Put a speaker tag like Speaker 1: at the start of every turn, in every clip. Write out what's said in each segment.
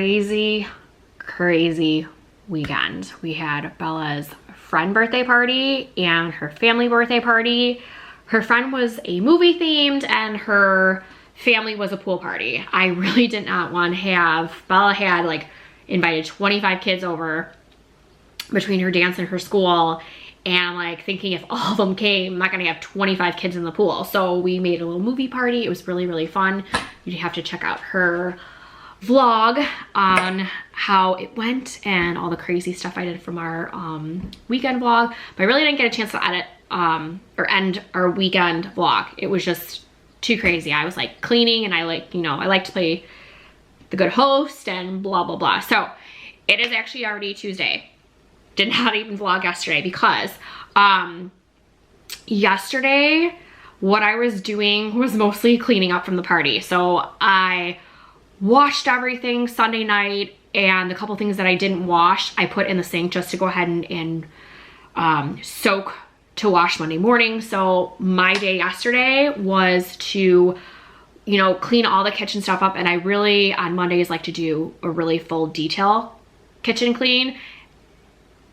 Speaker 1: crazy, crazy weekend. We had Bella's friend birthday party and her family birthday party. Her friend was a movie themed and her family was a pool party. I really did not want to have, Bella had like invited 25 kids over between her dance and her school, and like thinking if all of them came, I'm not gonna have 25 kids in the pool. So we made a little movie party. It was really, really fun. You have to check out her vlog on how it went and all the crazy stuff I did from our weekend vlog. But I really didn't get a chance to edit or end our weekend vlog. It was just too crazy. I was like cleaning and I like, you know, I like to play the good host and blah, blah, blah. So it is actually already Tuesday. Did not even vlog yesterday because yesterday what I was doing was mostly cleaning up from the party. So I washed everything Sunday night, and the couple things that I didn't wash I put in the sink just to go ahead and soak to wash Monday morning. So my day yesterday was to, you know, clean all the kitchen stuff up, and I really on Mondays like to do a really full detail kitchen clean.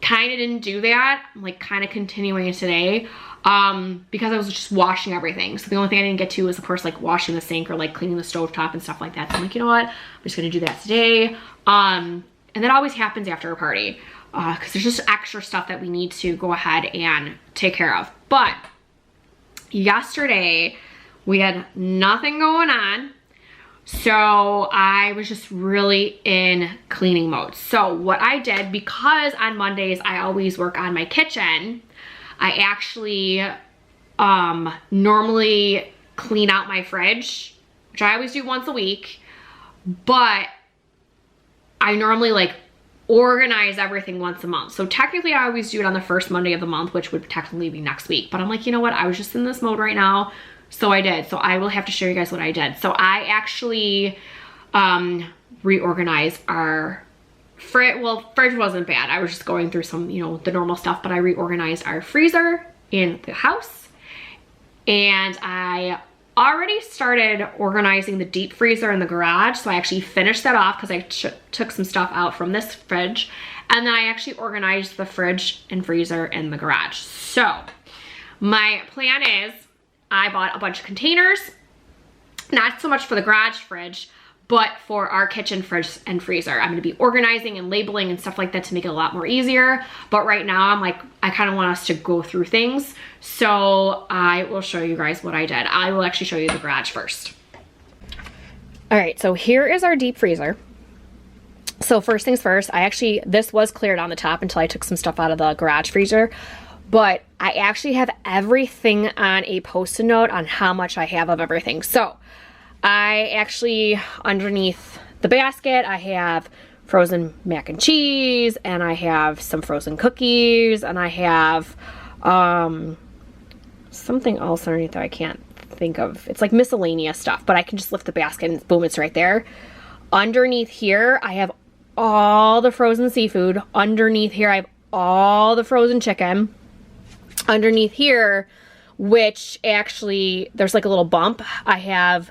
Speaker 1: Kind of didn't do that. I'm like kind of continuing today because I was just washing everything. So the only thing I didn't get to was of course like washing the sink or like cleaning the stovetop and stuff like that. So I'm like, you know what? I'm just gonna do that today. And that always happens after a party because there's just extra stuff that we need to go ahead and take care of. But yesterday we had nothing going on. So I was just really in cleaning mode. So what I did, because on Mondays I always work on my kitchen, I actually normally clean out my fridge, which I always do once a week, but I normally like organize everything once a month. So technically I always do it on the first Monday of the month, which would technically be next week. But I'm like, you know what? I was just in this mode right now. So I did. So I will have to show you guys what I did. So I actually reorganized our fridge. Well, fridge wasn't bad. I was just going through some, you know, the normal stuff, but I reorganized our freezer in the house. And I already started organizing the deep freezer in the garage. So I actually finished that off because I took some stuff out from this fridge. And then I actually organized the fridge and freezer in the garage. So my plan is, I bought a bunch of containers, not so much for the garage fridge, but for our kitchen fridge and freezer. I'm gonna be organizing and labeling and stuff like that to make it a lot more easier. But right now I'm like, I kind of want us to go through things. So I will show you guys what I did. I will actually show you the garage first. All right, so here is our deep freezer. So first things first, this was cleared on the top until I took some stuff out of the garage freezer. But I actually have everything on a Post-it note on how much I have of everything. So I actually, underneath the basket, I have frozen mac and cheese, and I have some frozen cookies, and I have something else underneath that I can't think of. It's like miscellaneous stuff, but I can just lift the basket and boom, it's right there. Underneath here, I have all the frozen seafood. Underneath here, I have all the frozen chicken. Underneath here, which actually there's like a little bump, I have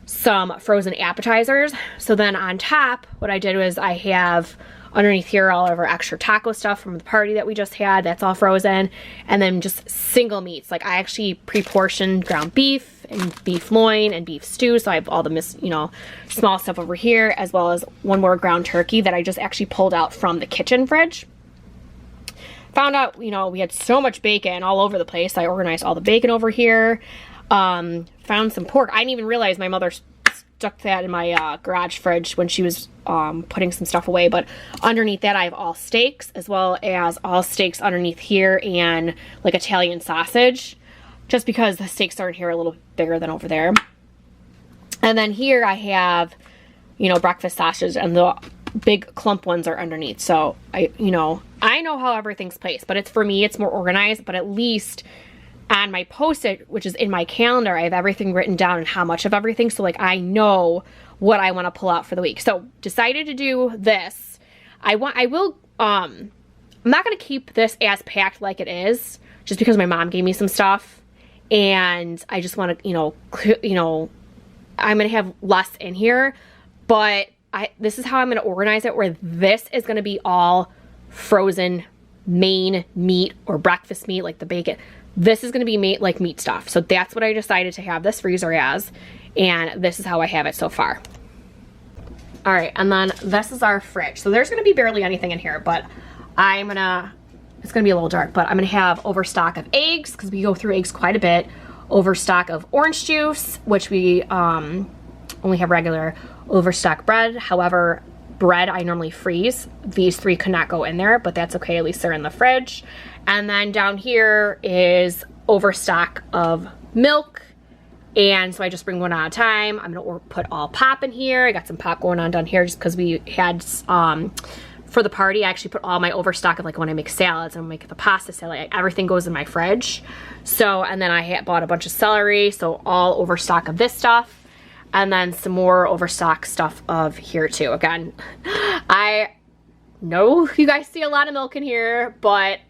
Speaker 1: some frozen appetizers. So then on top, what I did was I have underneath here all of our extra taco stuff from the party that we just had. That's all frozen. And then just single meats. Like I actually pre-portioned ground beef and beef loin and beef stew. So I have all the small stuff over here, as well as one more ground turkey that I just actually pulled out from the kitchen fridge. Found out, you know, we had so much bacon all over the place. I organized all the bacon over here. Found some pork. I didn't even realize my mother stuck that in my garage fridge when she was putting some stuff away. But underneath that, I have all steaks, as well as all steaks underneath here and like Italian sausage, just because the steaks are in here a little bigger than over there. And then here I have, you know, breakfast sausage, and the big clump ones are underneath. So I know how everything's placed, but for me, it's more organized. But at least on my Post-it, which is in my calendar, I have everything written down and how much of everything. So like I know what I want to pull out for the week. So decided to do this. I'm not going to keep this as packed like it is, just because my mom gave me some stuff, and I just want to, I'm going to have less in here. But this is how I'm going to organize it, where this is going to be all frozen main meat or breakfast meat, like the bacon. This is going to be made like meat stuff. So that's what I decided to have this freezer as. And this is how I have it so far. All right, and then this is our fridge. So there's going to be barely anything in here, but it's going to be a little dark, but I'm going to have overstock of eggs, because we go through eggs quite a bit. Overstock of orange juice, which we only have regular. Overstock bread. However, bread I normally freeze. These three could not go in there, but that's okay. At least they're in the fridge. And then down here is overstock of milk. And so I just bring one at a time. I'm gonna put all pop in here. I got some pop going on down here just because we had, for the party, I actually put all my overstock of, like, when I make salads and make the pasta salad, everything goes in my fridge. So, and then I bought a bunch of celery, so all overstock of this stuff. And then some more overstock stuff of here too. Again, I know you guys see a lot of milk in here, but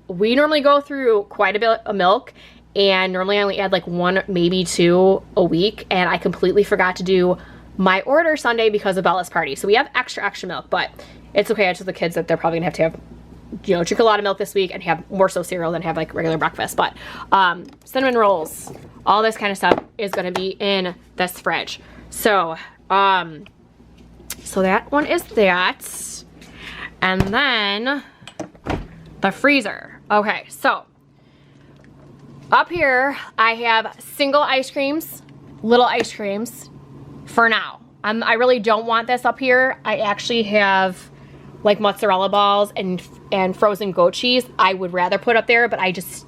Speaker 1: we normally go through quite a bit of milk. And normally I only add like 1, maybe 2 a week. And I completely forgot to do my order Sunday because of Bella's party. So we have extra milk, but it's okay. I told the kids that they're probably gonna have, you know, drink a lot of milk this week and have more so cereal than have like regular breakfast. But cinnamon rolls, all this kind of stuff is gonna be in this fridge. So, so that one is that. And then the freezer. Okay, so up here, I have single ice creams, little ice creams for now. I really don't want this up here. I actually have like mozzarella balls and frozen goat cheese. I would rather put up there, but I just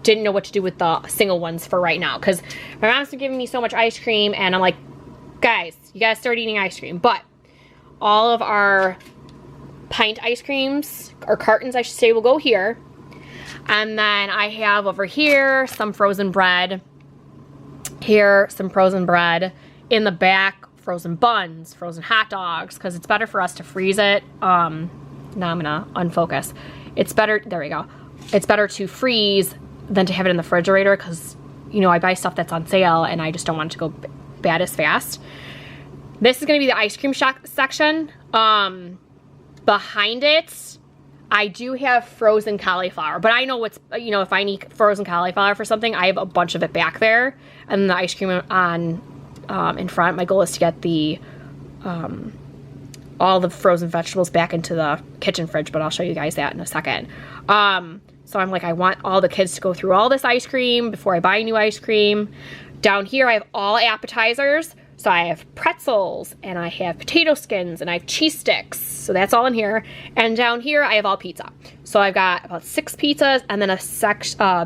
Speaker 1: didn't know what to do with the single ones for right now, because my mom's been giving me so much ice cream, and I'm like, guys, you gotta start eating ice cream. But all of our pint ice creams, or cartons I should say, will go here. And then I have over here some frozen bread. Here, some frozen bread. In the back, frozen buns, frozen hot dogs, because it's better for us to freeze it. Now I'm gonna unfocus. It's better, there we go. It's better to freeze than to have it in the refrigerator, because, you know, I buy stuff that's on sale and I just don't want it to go bad as fast. This is gonna be the ice cream section. Behind it, I do have frozen cauliflower, but I know what's, you know, if I need frozen cauliflower for something, I have a bunch of it back there. And the ice cream on in front. My goal is to get the all the frozen vegetables back into the kitchen fridge, but I'll show you guys that in a second. So I'm like, I want all the kids to go through all this ice cream before I buy new ice cream. Down here, I have all appetizers. So I have pretzels, and I have potato skins, and I have cheese sticks. So that's all in here. And down here, I have all pizza. So I've got about 6 pizzas, and then a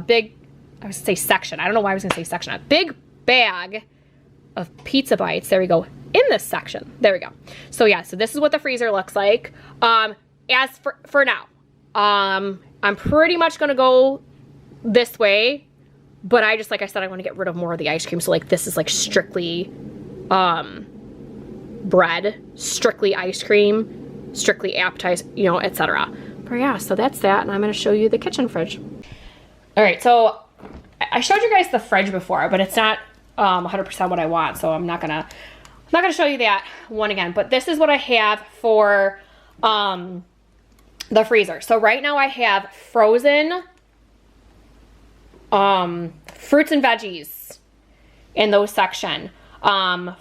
Speaker 1: big, I was gonna say section. I don't know why I was gonna say section. A big bag of pizza bites. There we go. In this section. There we go. So yeah, so this is what the freezer looks like. As for now, I'm pretty much gonna go this way, but I just, like I said, I want to get rid of more of the ice cream. So like this is like strictly bread, strictly ice cream, strictly appetizer, you know, etc. But yeah, so that's that, and I'm going to show you the kitchen fridge. All right, so I showed you guys the fridge before, but it's not 100% what I want, so I'm not gonna show you that one again. But this is what I have for the freezer. So right now I have frozen fruits and veggies in those section.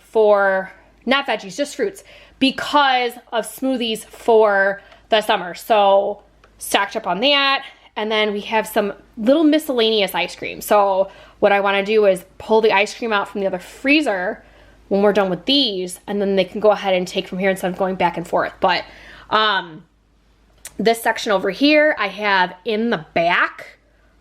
Speaker 1: For not veggies, just fruits, because of smoothies for the summer. So stacked up on that. And then we have some little miscellaneous ice cream. So what I want to do is pull the ice cream out from the other freezer when we're done with these, and then they can go ahead and take from here instead of going back and forth. But this section over here, I have in the back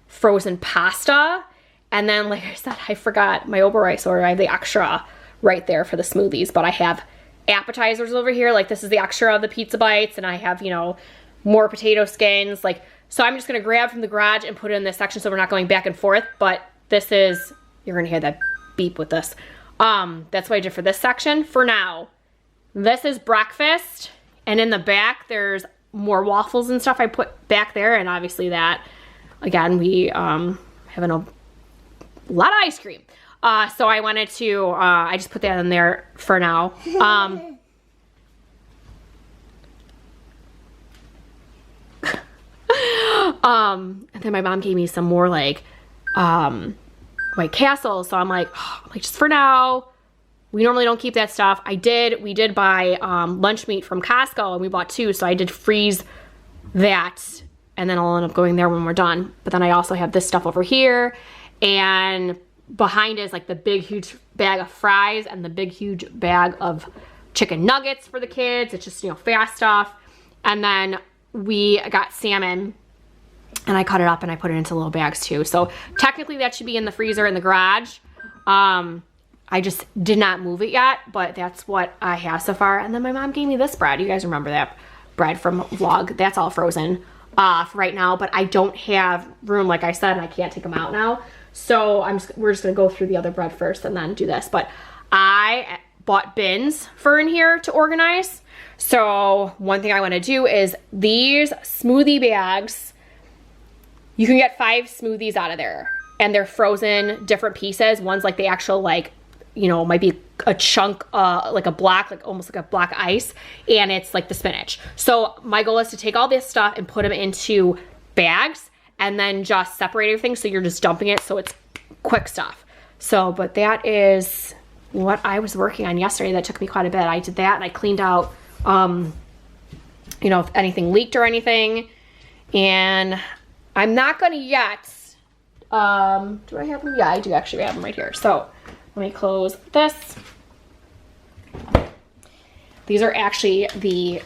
Speaker 1: frozen pasta. And then, like I said, I forgot my Ober rice order. I have the extra right there for the smoothies, but I have appetizers over here. Like this is the extra of the pizza bites, and I have, you know, more potato skins. Like, so I'm just gonna grab from the garage and put it in this section so we're not going back and forth. But this is, you're gonna hear that beep with this. That's what I did for this section. For now, this is breakfast, and in the back there's more waffles and stuff I put back there, and obviously that, again, we have a lot of ice cream. So I wanted to, I just put that in there for now. And then my mom gave me some more like White Castle. So I'm like, just for now, we normally don't keep that stuff. We did buy lunch meat from Costco, and we bought 2. So I did freeze that, and then I'll end up going there when we're done. But then I also have this stuff over here, and behind is like the big huge bag of fries and the big huge bag of chicken nuggets for the kids. It's just, you know, fast stuff. And then we got salmon, and I cut it up and I put it into little bags too. So technically that should be in the freezer in the garage. I just did not move it yet, but that's what I have so far. And then my mom gave me this bread. You guys remember that bread from vlog? That's all frozen for right now, but I don't have room, like I said, and I can't take them out now. So we're just gonna go through the other bread first and then do this. But I bought bins for in here to organize. So one thing I wanna do is these smoothie bags, you can get 5 smoothies out of there, and they're frozen different pieces. One's like the actual, like, you know, might be a chunk, like a block, like almost like a block ice, and it's like the spinach. So my goal is to take all this stuff and put them into bags and then just separate everything, so you're just dumping it, so it's quick stuff. So, but that is what I was working on yesterday. That took me quite a bit. I did that, and I cleaned out, you know, if anything leaked or anything. And I'm not gonna yet, do I have them? Yeah, I do actually have them right here. So let me close this. These are actually the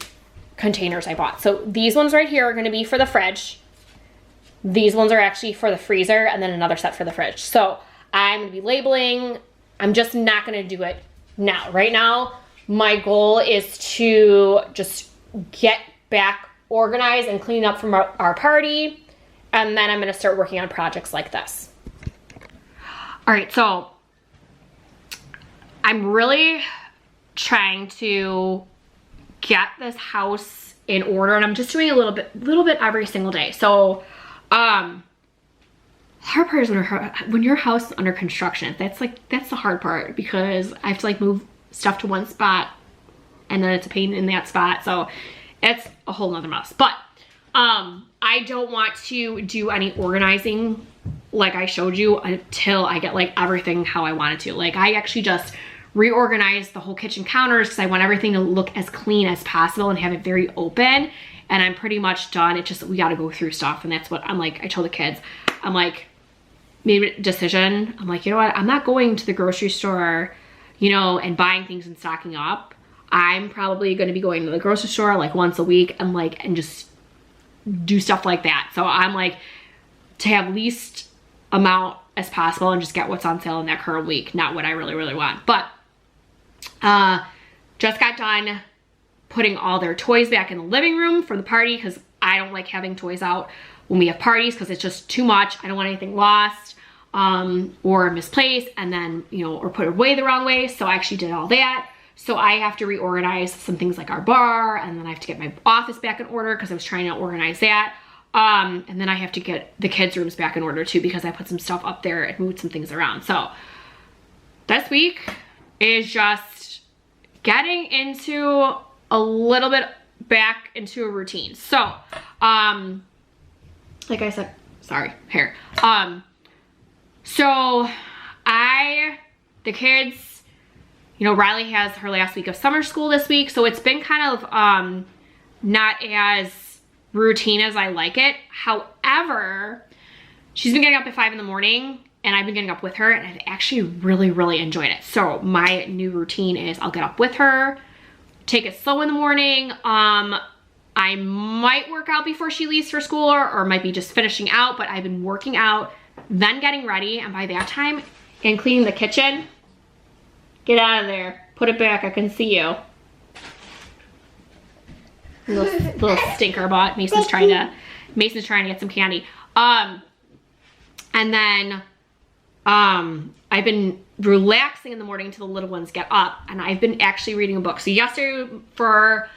Speaker 1: containers I bought. So these ones right here are gonna be for the fridge. These ones are actually for the freezer, and then another set for the fridge. So I'm gonna be labeling. I'm just not gonna do it now. Right now, my goal is to just get back organized and clean up from our party. And then I'm gonna start working on projects like this. All right, so I'm really trying to get this house in order, and I'm just doing a little bit every single day. So, hard part is when your house is under construction. That's the hard part, because I have to like move stuff to one spot, and then it's a pain in that spot. So it's a whole nother mess. But I don't want to do any organizing like I showed you until I get like everything how I want it to. Like I actually just reorganized the whole kitchen counters because I want everything to look as clean as possible and have it very open. And I'm pretty much done. It's just, we got to go through stuff. And that's what I'm like, I told the kids, I'm like, made a decision. I'm like, you know what? I'm not going to the grocery store, you know, and buying things and stocking up. I'm probably going to be going to the grocery store like once a week and like, and just do stuff like that. So I'm like, to have least amount as possible and just get what's on sale in that current week. Not what I really, really want. But just got done putting all their toys back in the living room for the party, because I don't like having toys out when we have parties because it's just too much. I don't want anything lost or misplaced, and then, you know, or put away the wrong way. So I actually did all that. So I have to reorganize some things like our bar, and then I have to get my office back in order because I was trying to organize that. And then I have to get the kids' rooms back in order too, because I put some stuff up there and moved some things around. So this week is just getting into a little bit back into a routine. So, like I said, sorry, hair. So the kids, you know, Riley has her last week of summer school this week. So it's been kind of, not as routine as I like it. However, she's been getting up at 5 in the morning, and I've been getting up with her, and I've actually really, really enjoyed it. So my new routine is I'll get up with her, take it slow in the morning. I might work out before she leaves for school, or might be just finishing out, but I've been working out, then getting ready, and by that time, and cleaning the kitchen. Get out of there. Put it back. I can see you. Little stinker bot. Mason's trying to get some candy. And then I've been relaxing in the morning until the little ones get up, and I've been actually reading a book. So yesterday, for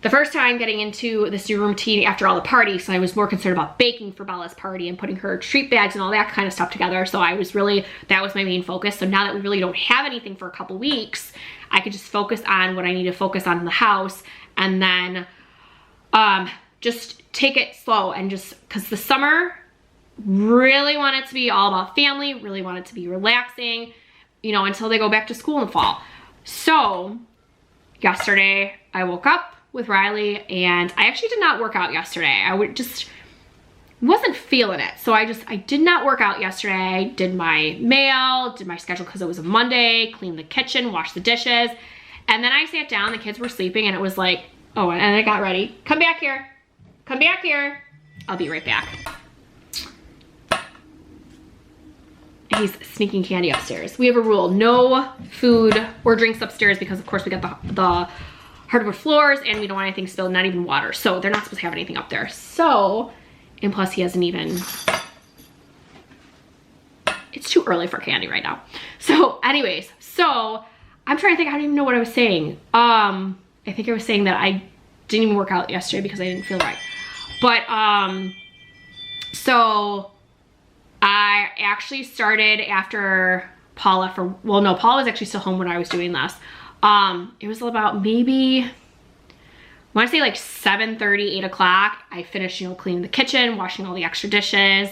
Speaker 1: the first time getting into this new routine after all the parties, so I was more concerned about baking for Bella's party and putting her treat bags and all that kind of stuff together. So that was my main focus. So now that we really don't have anything for a couple weeks, I could just focus on what I need to focus on in the house. And then just take it slow and just, because the summer, really want it to be all about family, really want it to be relaxing, you know, until they go back to school in the fall. So yesterday I woke up with Riley and I actually did not work out yesterday. I wasn't feeling it. So I did not work out yesterday. I did my mail, did my schedule because it was a Monday, cleaned the kitchen, washed the dishes. And then I sat down, the kids were sleeping and it was like, oh, and I got ready. Come back here. Come back here. I'll be right back. He's sneaking candy upstairs. We have a rule, no food or drinks upstairs because of course we got the hardwood floors and we don't want anything spilled, not even water. So they're not supposed to have anything up there. So, and plus he hasn't even, it's too early for candy right now. So anyways, so I'm trying to think, I don't even know what I was saying. I think I was saying that I didn't even work out yesterday because I didn't feel right. But, so I actually started after Paul left for, well, no, Paul was actually still home when I was doing this. It was about maybe, I want to say like 7:30, 8 o'clock. I finished, you know, cleaning the kitchen, washing all the extra dishes.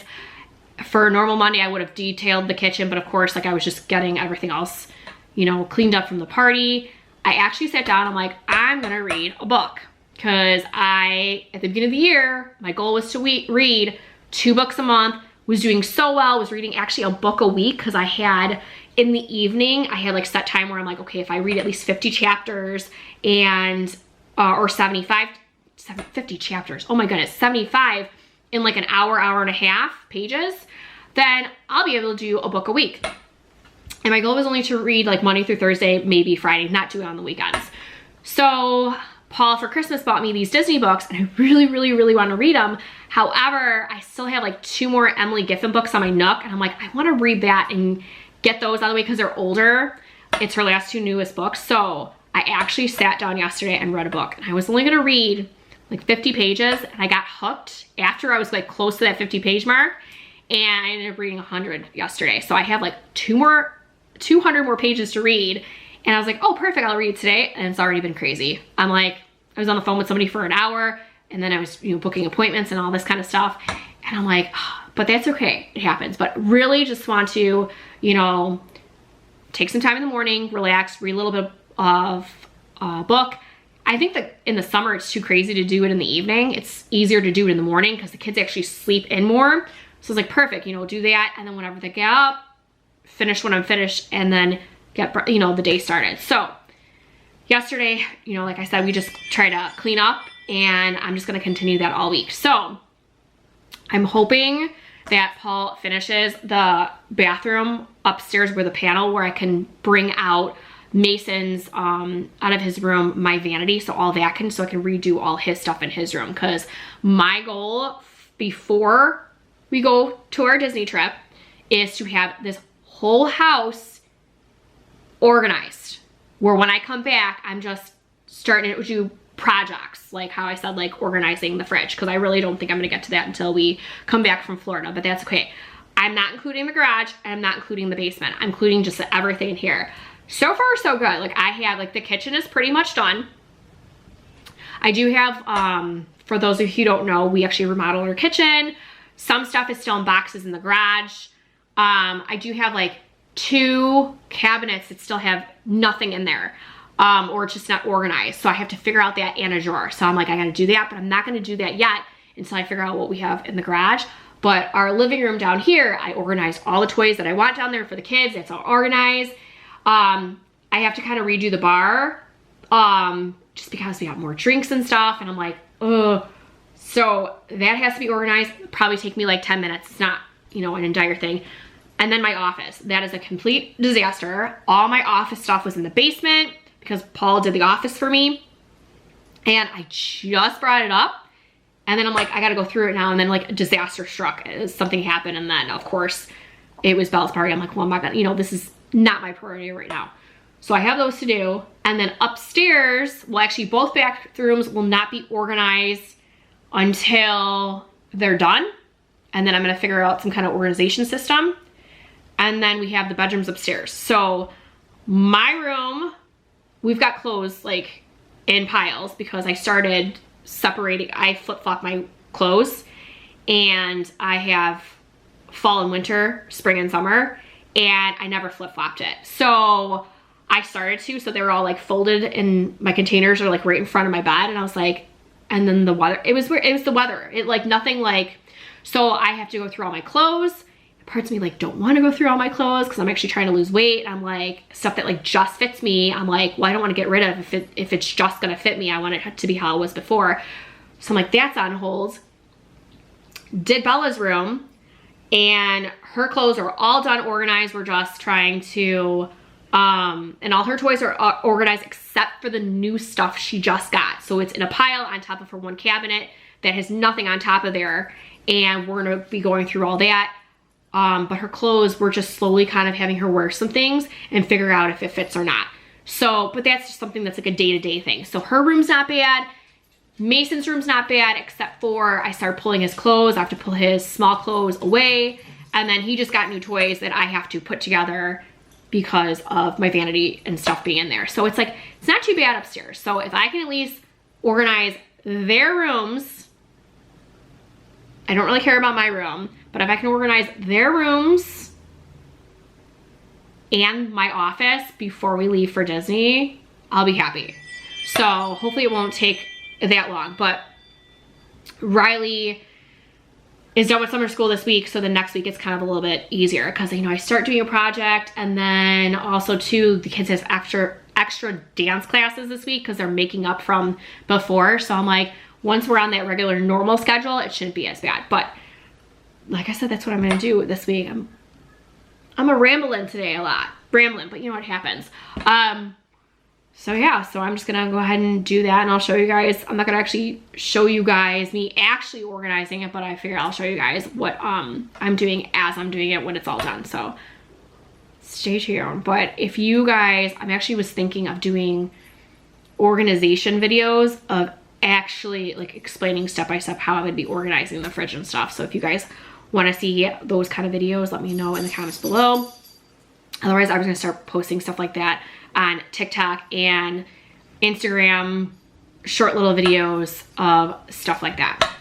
Speaker 1: For a normal Monday, I would have detailed the kitchen, but of course, like I was just getting everything else, you know, cleaned up from the party. I actually sat down, I'm like, I'm gonna read a book. Cause at the beginning of the year, my goal was to read 2 books a month. Was doing so well, was reading actually a book a week because I had, in the evening, I had like set time where I'm like, okay, if I read at least 50 chapters and, or 50 chapters, oh my goodness, 75 in like an hour, hour and a half pages, then I'll be able to do a book a week. And my goal was only to read like Monday through Thursday, maybe Friday, not do it on the weekends. So Paul for Christmas bought me these Disney books and I really, really, really want to read them. However, I still have like 2 more Emily Giffin books on my Nook and I'm like, I want to read that and get those out of the way because they're older. It's her last 2 newest books. So I actually sat down yesterday and read a book and I was only going to read like 50 pages and I got hooked after I was like close to that 50 page mark and I ended up reading 100 yesterday. So I have like 200 more pages to read and I was like, oh, perfect, I'll read it today. And it's already been crazy. I'm like, I was on the phone with somebody for an hour and then I was, you know, booking appointments and all this kind of stuff. And I'm like, oh, but that's okay, it happens. But really just want to, you know, take some time in the morning, relax, read a little bit of a book. I think that in the summer, it's too crazy to do it in the evening. It's easier to do it in the morning because the kids actually sleep in more. So it's like, perfect, you know, do that. And then whenever they get up, finish when I'm finished and then get, you know, the day started. So yesterday, you know, like I said, we just try to clean up and I'm just going to continue that all week. So I'm hoping that Paul finishes the bathroom upstairs with a panel where I can bring out Mason's, out of his room, my vanity. So all that so I can redo all his stuff in his room. Cause my goal before we go to our Disney trip is to have this whole house organized. Where when I come back, I'm just starting to do projects, like how I said, like organizing the fridge, because I really don't think I'm gonna get to that until we come back from Florida, but that's okay. I'm not including the garage, and I'm not including the basement. I'm including just everything in here. So far, so good. Like I have, like the kitchen is pretty much done. I do have, for those of you who don't know, we actually remodeled our kitchen. Some stuff is still in boxes in the garage. I do have like 2 cabinets that still have nothing in there, or it's just not organized. So I have to figure out that and a drawer. So I'm like, I gotta do that, but I'm not gonna do that yet until I figure out what we have in the garage. But our living room down here, I organized all the toys that I want down there for the kids. It's all organized. I have to kind of redo the bar, just because we got more drinks and stuff. And I'm like, ugh. So that has to be organized. It'll probably take me like 10 minutes. It's not, you know, an entire thing. And then my office, that is a complete disaster. All my office stuff was in the basement because Paul did the office for me. And I just brought it up. And then I'm like, I gotta go through it now. And then like a disaster struck. Something happened. And then of course it was Belle's party. I'm like, well, I'm not gonna, you know, this is not my priority right now. So I have those to do. And then upstairs, well, actually both bathrooms will not be organized until they're done. And then I'm gonna figure out some kind of organization system. And then we have the bedrooms upstairs. So my room, we've got clothes like in piles because I started separating, I flip-flop my clothes, and I have fall and winter, spring and summer, and I never flip-flopped it. So I started to, so they were all like folded and my containers are like right in front of my bed, and I was like, and then the weather, it was weird, it was the weather. It like nothing like, so I have to go through all my clothes. Parts of me like don't want to go through all my clothes because I'm actually trying to lose weight. I'm like, stuff that like just fits me, I'm like, well, I don't want to get rid of if it's just gonna fit me. I want it to be how it was before. So I'm like, that's on hold. Did Bella's room, and her clothes are all done, organized. We're just trying to, and all her toys are organized except for the new stuff she just got. So it's in a pile on top of her one cabinet that has nothing on top of there, and we're gonna be going through all that. But her clothes, we're just slowly kind of having her wear some things and figure out if it fits or not. So, but that's just something that's like a day-to-day thing. So her room's not bad. Mason's room's not bad, except for I started pulling his clothes. I have to pull his small clothes away. And then he just got new toys that I have to put together because of my vanity and stuff being in there. So it's like, it's not too bad upstairs. So if I can at least organize their rooms, I don't really care about my room, but if I can organize their rooms and my office before we leave for Disney, I'll be happy. So hopefully it won't take that long. But Riley is done with summer school this week, so the next week it's kind of a little bit easier because, you know, I start doing a project, and then also too, the kids have extra dance classes this week because they're making up from before. So I'm like, once we're on that regular normal schedule, it shouldn't be as bad. But like I said, that's what I'm gonna do this week. I'm a rambling today a lot. Rambling, but you know what happens. So yeah, so I'm just gonna go ahead and do that, and I'll show you guys. I'm not gonna actually show you guys me actually organizing it, but I figure I'll show you guys what I'm doing as I'm doing it when it's all done. So stay tuned. But if you guys, I actually was thinking of doing organization videos of actually like explaining step by step how I would be organizing the fridge and stuff. So if you guys want to see those kind of videos, let me know in the comments below. Otherwise, I was gonna start posting stuff like that on TikTok and Instagram, short little videos of stuff like that.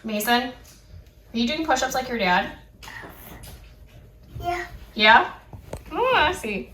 Speaker 1: Mason, are you doing push-ups like your dad?
Speaker 2: Yeah.
Speaker 1: Yeah? Oh, I see.